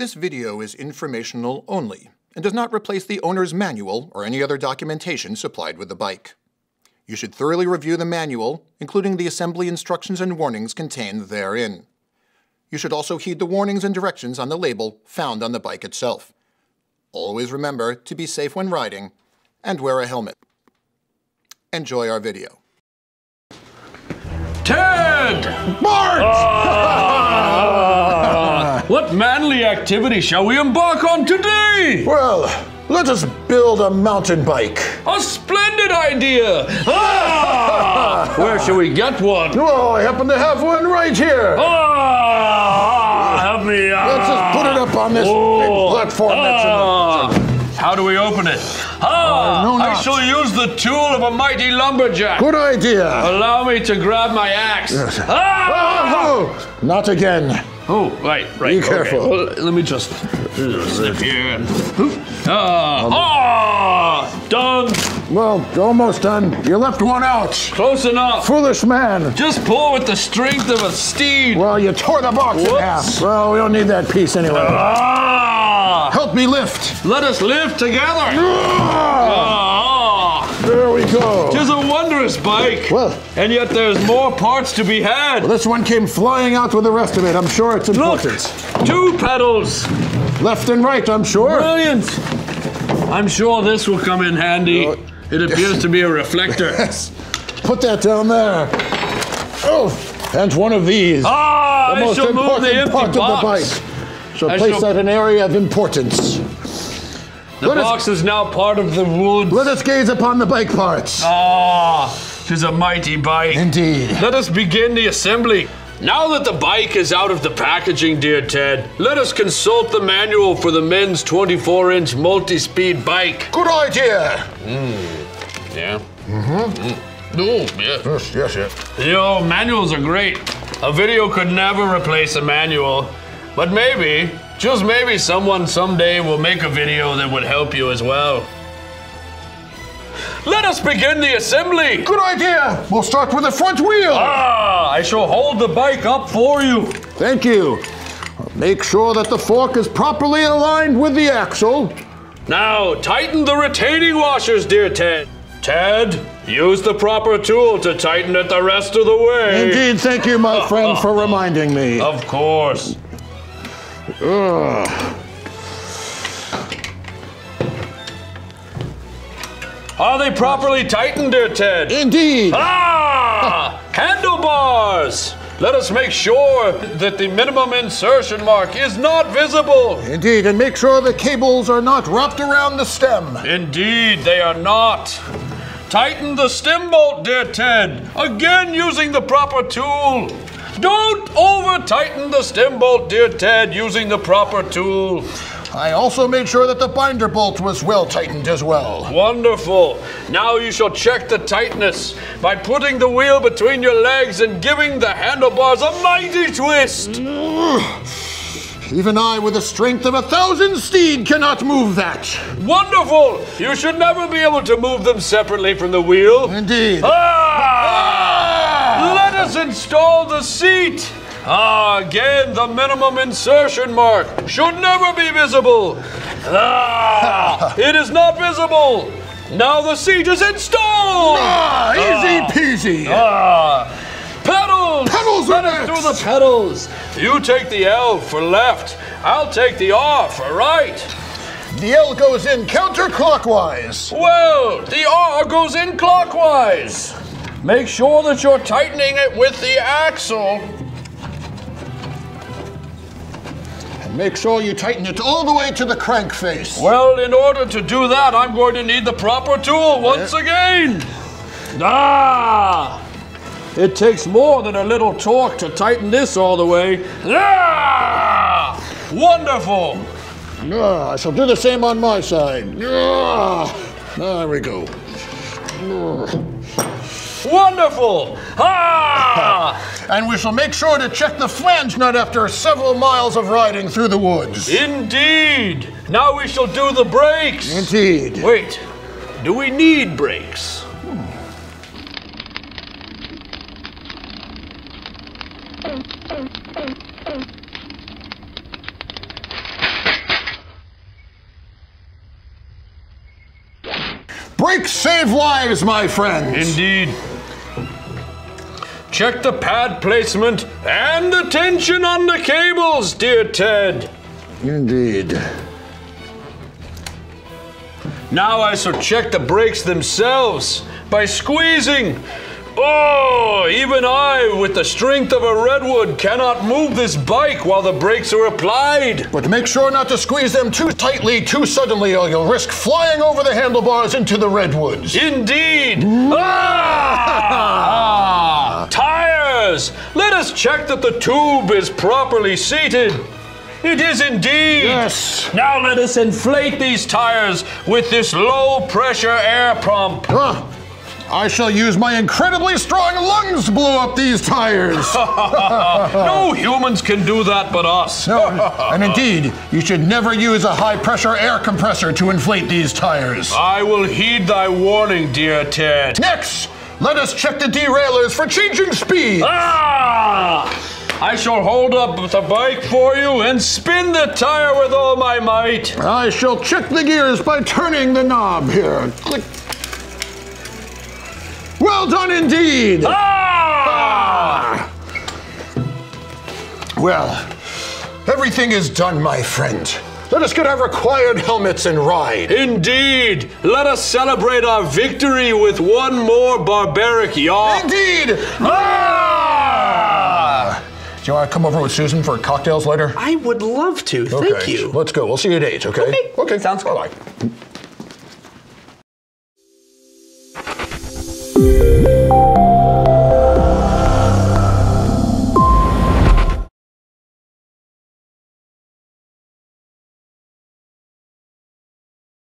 This video is informational only and does not replace the owner's manual or any other documentation supplied with the bike. You should thoroughly review the manual, including the assembly instructions and warnings contained therein. You should also heed the warnings and directions on the label found on the bike itself. Always remember to be safe when riding and wear a helmet. Enjoy our video. Ted! Bart! What manly activity shall we embark on today? Well, let us build a mountain bike. A splendid idea! Where shall we get one? Oh, I happen to have one right here. Help me! Let's just put it up on this big platform that's in the... How do we open it? No, I shall use the tool of a mighty lumberjack. Good idea. Allow me to grab my axe. Not again. Oh, right. Be careful. Okay. Well, let me just slip here and... done. Well, almost done. You left one out. Close enough. Foolish man. Just pull with the strength of a steed. Well, you tore the box in half. Well, we don't need that piece anyway. Help me lift. Let us lift together. There we go. 'Tis a wondrous bike. Well, and yet there's more parts to be had. Well, this one came flying out with the rest of it. I'm sure it's important. Look, 2 pedals. Left and right, I'm sure. Brilliant. I'm sure this will come in handy. It appears to be a reflector. Yes. Put that down there. Oh, and one of these. I most shall move the empty part box. of the bike. So place that in an area of importance. The box is now part of the wood. Let us gaze upon the bike parts. 'Tis a mighty bike. Indeed. Let us begin the assembly. Now that the bike is out of the packaging, dear Ted, let us consult the manual for the men's 24-inch multi-speed bike. Good idea. Yeah. Oh, yes. Yes. You know, manuals are great. A video could never replace a manual. But maybe, just maybe, someone someday will make a video that would help you as well. Let us begin the assembly! Good idea! We'll start with the front wheel! I shall hold the bike up for you. Thank you. Make sure that the fork is properly aligned with the axle. Now, tighten the retaining washers, dear Ted. Ted, use the proper tool to tighten it the rest of the way. Indeed, thank you, my friend, for reminding me. Of course. Are they properly tightened, dear Ted? Indeed. Handlebars! Let us make sure that the minimum insertion mark is not visible. Indeed, and make sure the cables are not wrapped around the stem. Indeed, they are not. Tighten the stem bolt, dear Ted. Again, using the proper tool. Don't over-tighten the stem bolt, dear Ted, using the proper tool. I also made sure that the binder bolt was well tightened as well. Wonderful. Now you shall check the tightness by putting the wheel between your legs and giving the handlebars a mighty twist. Even I, with the strength of 1,000 steed, cannot move that. Wonderful. You should never be able to move them separately from the wheel. Indeed. Let us install the seat. Again, the minimum insertion mark should never be visible. It is not visible. Now the seat is installed. Easy peasy. Pedals. Pedals Let are us do next. the pedals. You take the L for left. I'll take the R for right. The L goes in counterclockwise. Well, the R goes in clockwise. Make sure that you're tightening it with the axle. And make sure you tighten it all the way to the crank face. Well, in order to do that, I'm going to need the proper tool once again. It takes more than a little torque to tighten this all the way. Wonderful. I shall do the same on my side. There we go. Wonderful. And we shall make sure to check the flange nut after several miles of riding through the woods. Indeed. Now we shall do the brakes. Indeed. Wait, do we need brakes? Brakes save lives, my friends. Indeed. Check the pad placement and the tension on the cables, dear Ted. Indeed. Now I shall check the brakes themselves by squeezing. Oh, even I, with the strength of a redwood, cannot move this bike while the brakes are applied. But make sure not to squeeze them too tightly, too suddenly, or you'll risk flying over the handlebars into the redwoods. Indeed. Tires! Let us check that the tube is properly seated. It is indeed. Yes. Now let us inflate these tires with this low-pressure air pump. I shall use my incredibly strong lungs to blow up these tires. No humans can do that but us. No, and indeed, you should never use a high-pressure air compressor to inflate these tires. I will heed thy warning, dear Ted. Next, let us check the derailleurs for changing speed. I shall hold up the bike for you and spin the tire with all my might. I shall check the gears by turning the knob here. Click. Well done indeed! Well, everything is done, my friend. Let us get our required helmets and ride. Indeed! Let us celebrate our victory with one more barbaric yaw. Indeed! Do you want to come over with Susan for cocktails later? I would love to. Okay. Thank you. Let's go. We'll see you at 8, okay? Okay. Sounds good. Bye-bye.